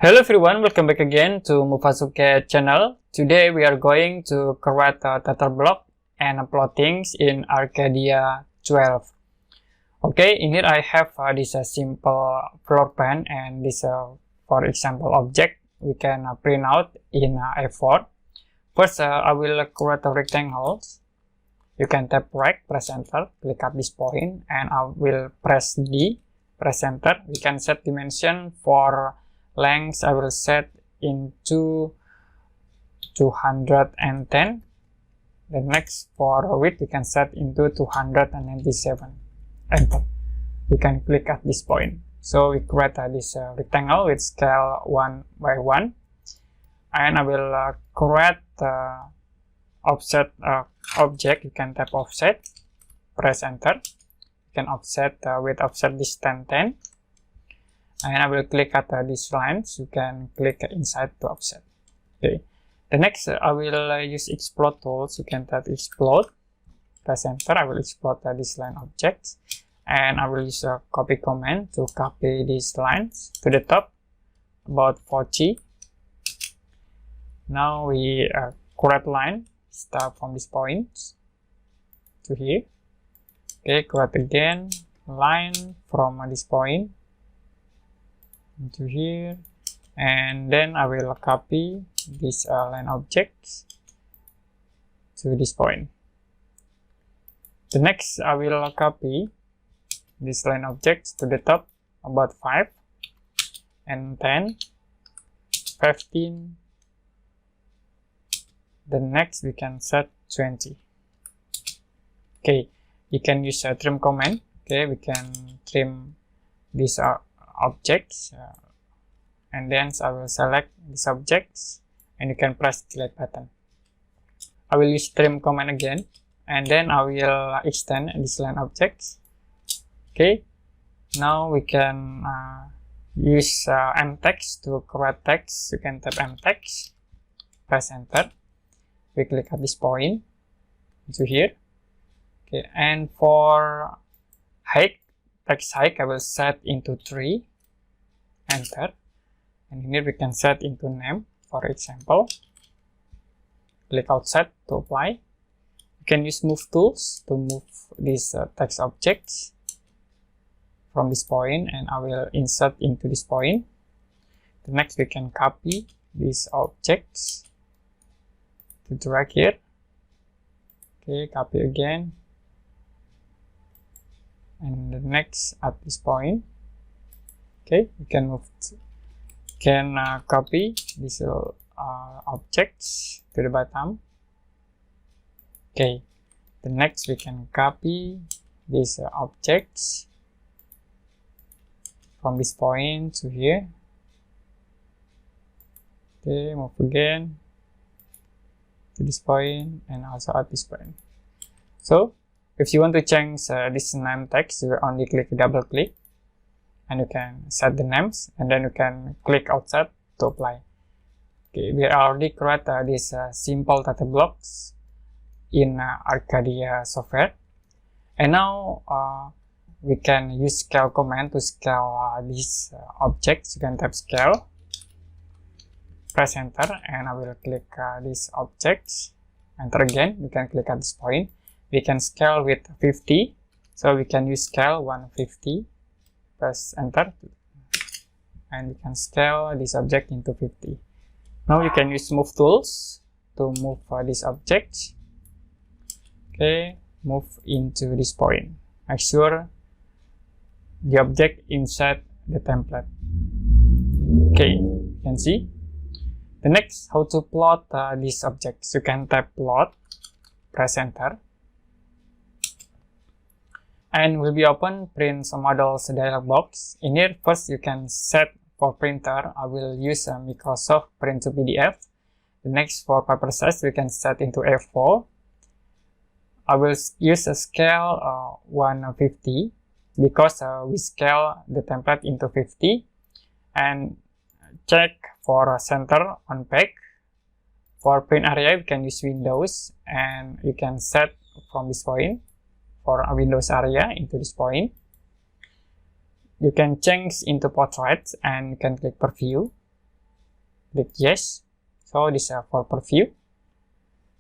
Hello everyone, welcome back again to Mufasuke channel. Today we are going to create a data block and upload things in ArCADia 12. Okay, in here I have this simple floor plan and this for example object we can print out in A4. First I will create a rectangle. You can tap right, press enter, click at this point, and I will press D, press enter. We can set dimension. For length I will set into 210. The next for width we can set into 297. Enter. You can click at this point. So we create this rectangle with scale 1 by 1, and I will create offset object. You can tap offset, press enter. You can offset with offset distance 10. And I will click at these lines. You can click inside to offset. Okay. The next I will use explode tools. You can tap explode, press enter. I will explode this line objects, and I will use a copy command to copy these lines to the top, about 40. Now we create line. Start from this point to here. Okay, create again line from this point to here, and then I will copy this line objects to this point. The next I will copy this line objects to the top, about 5 and 10, 15. The next we can set 20. Okay, you can use a trim command. Okay, we can trim these objects, and then I will select these objects, and you can press delete button. I will use trim command again, and then I will extend this line objects. Okay, now we can use mtext to create text. You can type mtext, press enter. We click at this point to here. Okay, and for height, text height I will set into 3. Enter. And here we can set into name, for example. Click outside to apply. You can use move tools to move these text objects from this point, and I will insert into this point. The next we can copy these objects to drag here. Okay, copy again, and the next at this point. Okay, you can move copy these objects to the bottom. Okay, the next we can copy these objects from this point to here. Okay, move again to this point and also at this point. So if you want to change this name text, you only click double click, and you can set the names, and then you can click outside to apply. Okay, we already create these simple data blocks in ArCADia software, and now we can use scale command to scale these objects. You can type scale, press enter, and I will click these objects. Enter again. You can click at this point. We can scale with 50, so we can use scale 150. Press enter, and you can scale this object into 50. Now you can use move tools to move this object. Okay, move into this point. Make sure the object inside the template. Okay, you can see. The next, how to plot these objects. You can type plot, press enter, and will be open print some models dialog box. In here, first you can set for printer. I will use a Microsoft Print to PDF. The next, for paper size, we can set into A4. I will use a scale 150 because we scale the template into 50, and check for center on page. For print area, we can use Windows, and you can set from this point for a Windows area into this point. You can change into portrait and you can click preview. click yes. So this is for preview.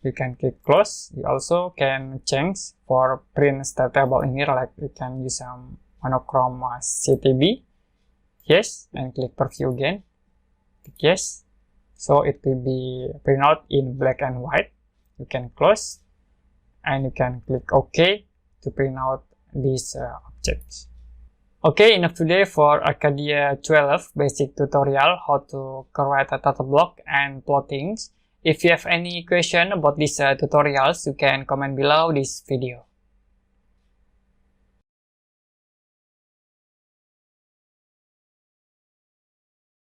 You can click close. You also can change for print state table in here, like you can use monochrome CTB. Yes, and click preview again. Click yes. So it will be print out in black and white. You can close and you can click OK to print out these objects. Okay, enough today for ArCADia 12 basic tutorial how to create a title block and plottings. If you have any question about these tutorials, you can comment below this video.